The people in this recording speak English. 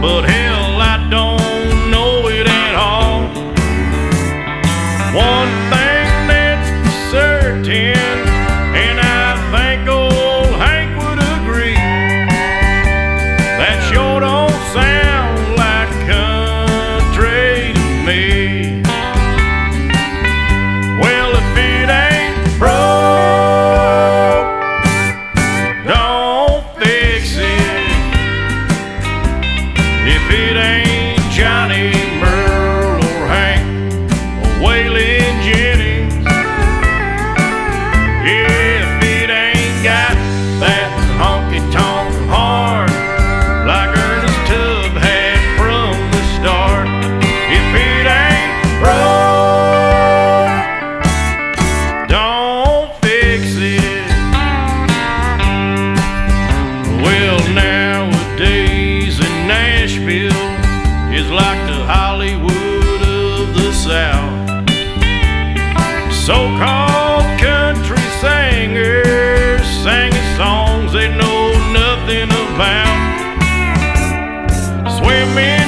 but hell, I don't know it at all. One thing that's certain, and I think old Hank would agree, that sure don't sound like country to me. Well, if it ain't broke, don't fix it. If it ain't Johnny, Merle, or Hank, or Waylon Jennings, if it ain't got that honky-tonk horn like Ernest Tubb had from the start, if it ain't broke, don't fix it. Well, nowadays in Nashville is like the Hollywood of the South. So-called country singers singing songs they know nothing about, swimming